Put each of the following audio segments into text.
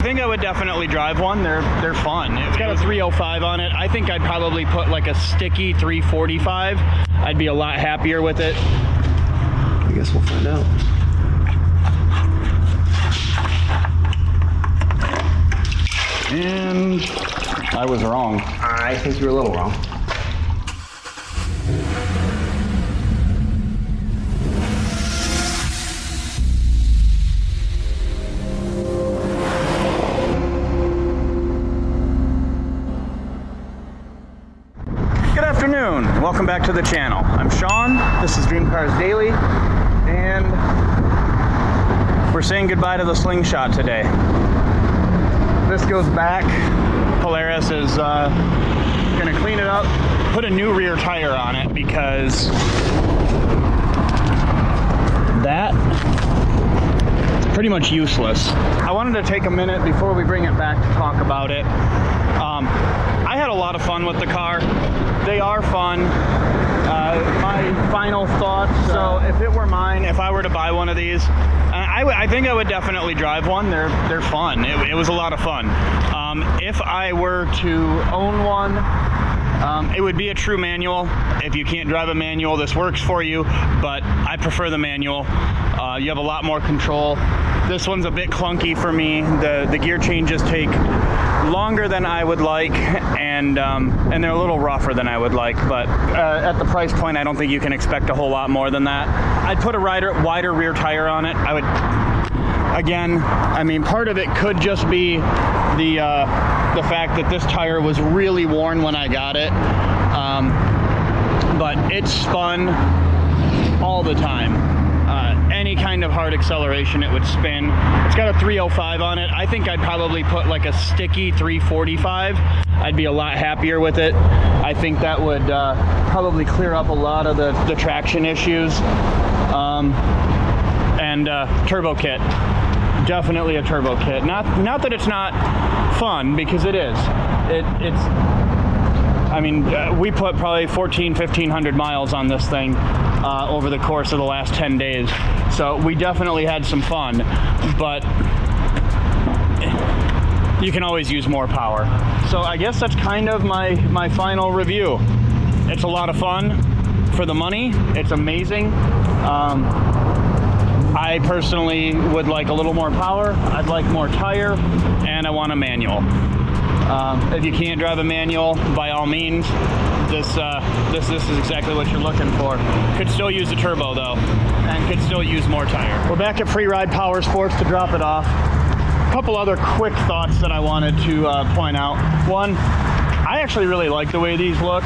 I think I would definitely drive one. They're fun. It's got a 305 on it. I think I'd probably put like a sticky 345. I'd be a lot happier with it. I guess we'll find out. And I was wrong. I think you're a little wrong. Good afternoon. Welcome back to the channel. I'm Sean. This is Dreamcars Daily, and we're saying goodbye to the Slingshot today. This goes back. Polaris is gonna clean it up, put a new rear tire on it because that is pretty much useless. I wanted to take a minute before we bring it back to talk about it. I had a lot of fun with the car. They are fun. My final thoughts, so if it were mine, if I were to buy one of these, I think I would definitely drive one. They're fun. It was a lot of fun. If I were to own one, it would be a true manual. If you can't drive a manual, this works for you, but I prefer the manual. You have a lot more control. This one's a bit clunky for me. The gear changes take longer than I would like, and they're a little rougher than I would like, but at the price point, I don't think you can expect a whole lot more than that. I'd put a wider rear tire on it. I would, again, I mean, part of it could just be the fact that this tire was really worn when I got it, but it spun all the time. Any kind of hard acceleration, it would spin. It's got a 305 on it. I think I'd probably put like a sticky 345. I'd be a lot happier with it. I think that would probably clear up a lot of the traction issues. Turbo kit. Definitely a turbo kit. Not that it's not fun, because it is. It's. I mean, we put probably 1,500 miles on this thing over the course of the last 10 days. So we definitely had some fun, but you can always use more power. So I guess that's kind of my final review. It's a lot of fun for the money. It's amazing. I personally would like a little more power. I'd like more tire, and I want a manual. If you can't drive a manual, by all means, this is exactly what you're looking for. Could still use a turbo though, and could still use more tire. We're back at Free Ride Power Sports to drop it off. A couple other quick thoughts that I wanted to point out. One, I actually really like the way these look.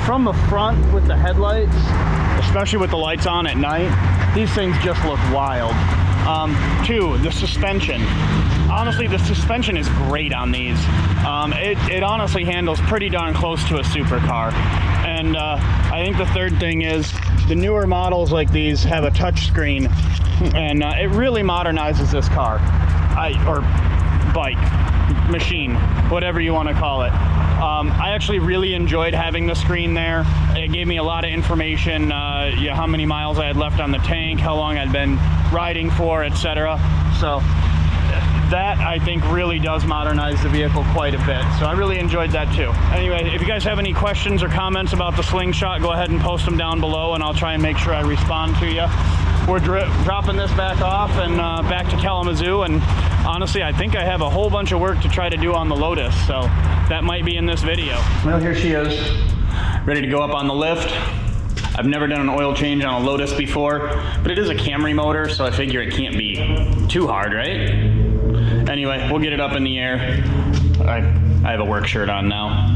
From the front with the headlights, especially with the lights on at night, these things just look wild. Two, the suspension. Honestly, the suspension is great on these. It honestly handles pretty darn close to a supercar. And I think the third thing is the newer models like these have a touch screen, and it really modernizes this car, or bike, machine, whatever you want to call it. I actually really enjoyed having the screen there. It gave me a lot of information, how many miles I had left on the tank, how long I'd been riding for, etc. So that, I think, really does modernize the vehicle quite a bit. So I really enjoyed that too. Anyway, if you guys have any questions or comments about the Slingshot, go ahead and post them down below, and I'll try and make sure I respond to you. We're dropping this back off and back to Kalamazoo, and honestly, I think I have a whole bunch of work to try to do on the Lotus, so that might be in this video. Well, here she is, ready to go up on the lift. I've never done an oil change on a Lotus before, but it is a Camry motor, so I figure it can't be too hard, right? Anyway, we'll get it up in the air. I have a work shirt on now.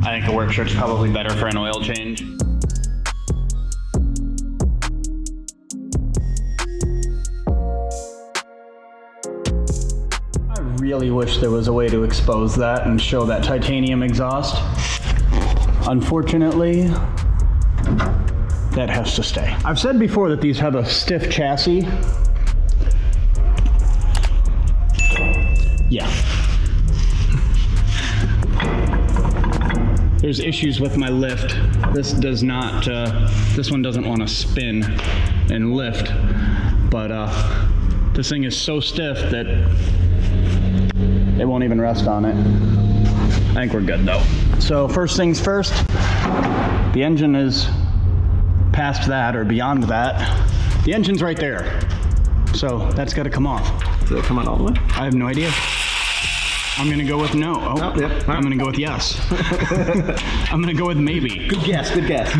I think a work shirt's probably better for an oil change. I really wish there was a way to expose that and show that titanium exhaust. Unfortunately, that has to stay. I've said before that these have a stiff chassis. Yeah. There's issues with my lift. This does not, this one doesn't want to spin and lift, but this thing is so stiff that even rest on it. I think we're good though. So first things first, the engine is past that or beyond that. The engine's right there. So that's got to come off. Did it come out all the way? I have no idea. I'm going to go with no. Oh, yep. I'm going to go with yes. I'm going to go with maybe. Good guess, good guess.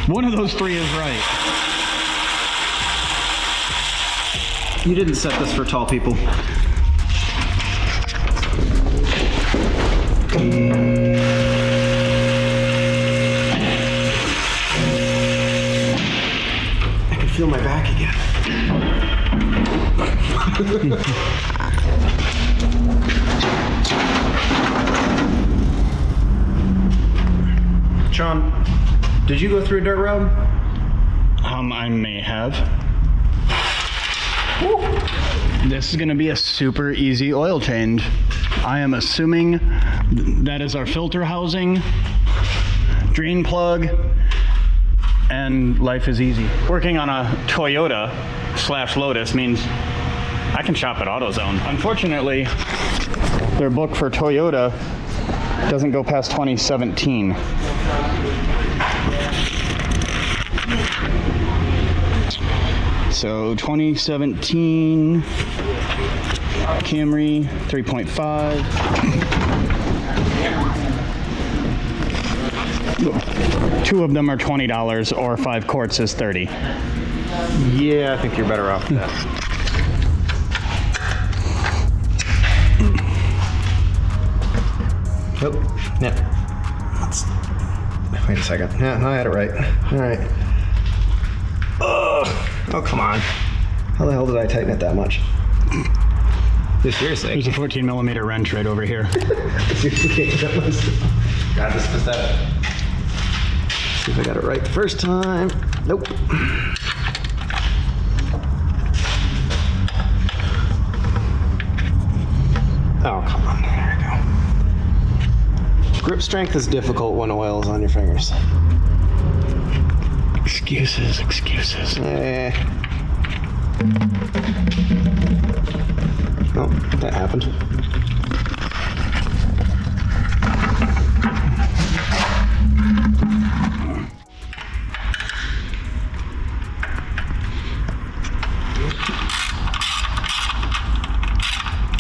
One of those three is right. You didn't set this for tall people. I can feel my back again. John, did you go through a dirt road? I may have. This is going to be a super easy oil change. I am assuming that is our filter housing, drain plug, and life is easy. Working on a Toyota / Lotus means I can shop at AutoZone. Unfortunately, their book for Toyota doesn't go past 2017. So 2017 Camry 3.5. Two of them are $20 or 5 quarts is $30. Yeah, I think you're better off with that. Oh, yeah. Wait a second. Yeah, no, I had it right. All right. Oh, come on. How the hell did I tighten it that much? Dude, seriously. There's a 14mm wrench right over here. Seriously, that was... God, this is pathetic. See if I got it right the first time. Nope. Oh, come on. There we go. Grip strength is difficult when oil is on your fingers. Excuses. Oh, that happened.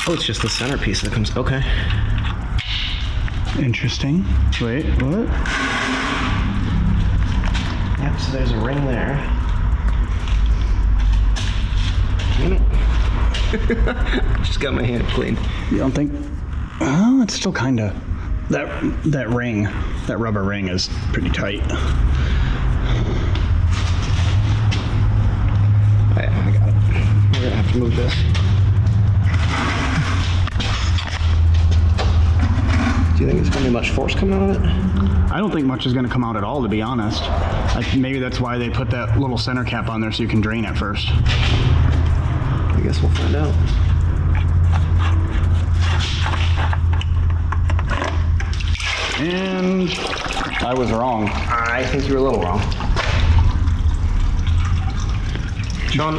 Oh, it's just the centerpiece that comes. Okay. Interesting. Wait, what? Yep, so there's a ring there. Damn it. Just got my hand clean. You don't think? Oh, it's still kind of. That ring, that rubber ring is pretty tight. I got it. We're gonna have to move this. Do you think it's gonna be much force coming out of it? I don't think much is going to come out at all, to be honest. Maybe that's why they put that little center cap on there so you can drain it first. I guess we'll find out. And I was wrong. I think you were a little wrong. John,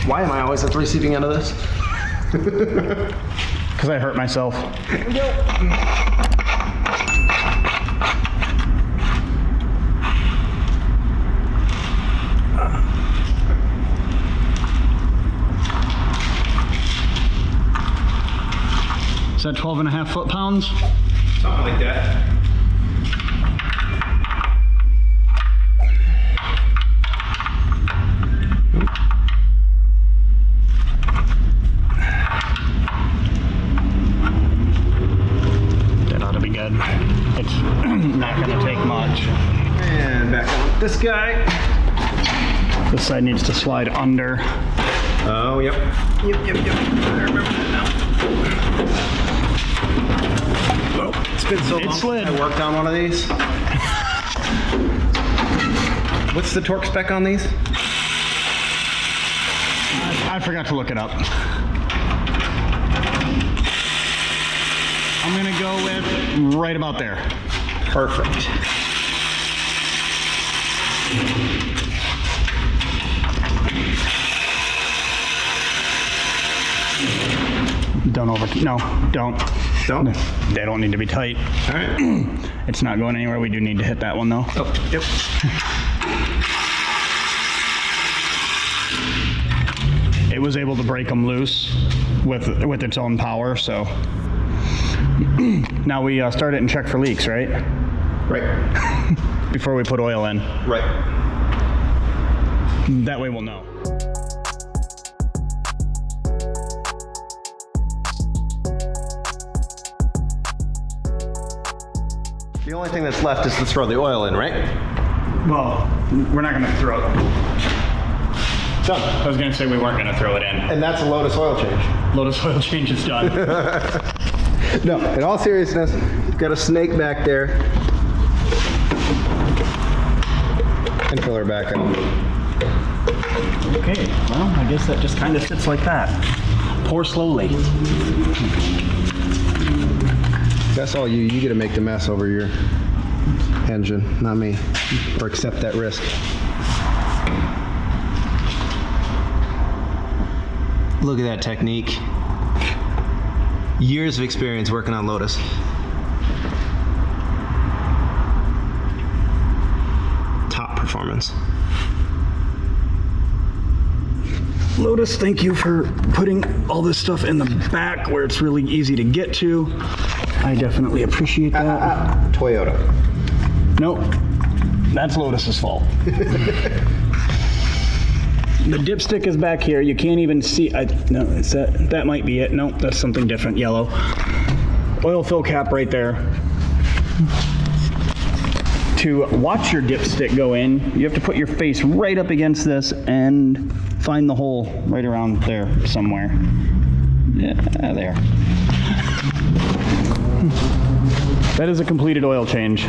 why am I always at the receiving end of this? Because I hurt myself. Is that 12.5 foot-pounds? Something like that. That ought to be good. It's not going to take much. And back on this guy. This side needs to slide under. Oh, yep. Yep. I remember that now. Oh, it's been so long since I worked on one of these. What's the torque spec on these? I forgot to look it up. I'm going to go with right about there. Perfect. Don't no, don't. Don't? They don't need to be tight. All right. It's not going anywhere. We do need to hit that one though. Oh, yep. It was able to break them loose with its own power, so. Now we start it and check for leaks, right? Right. Before we put oil in. Right. That way we'll know. The only thing that's left is to throw the oil in, right? Well, we're not gonna throw it. Done. I was gonna say we weren't gonna throw it in. And that's a Lotus Oil Change. Lotus Oil Change is done. No, in all seriousness, got a snake back there. And fill her back up. Okay, well, I guess that just kind of sits like that. Pour slowly. That's all you. You get to make the mess over your engine, not me. Or accept that risk. Look at that technique. Years of experience working on Lotus. Top performance. Lotus, thank you for putting all this stuff in the back where it's really easy to get to. I definitely appreciate that. Toyota. Nope, that's Lotus's fault. The dipstick is back here. You can't even see. No, it's that. That might be it. Nope, that's something different. Yellow. Oil fill cap right there. To watch your dipstick go in, you have to put your face right up against this and find the hole right around there somewhere. Yeah, there. That is a completed oil change.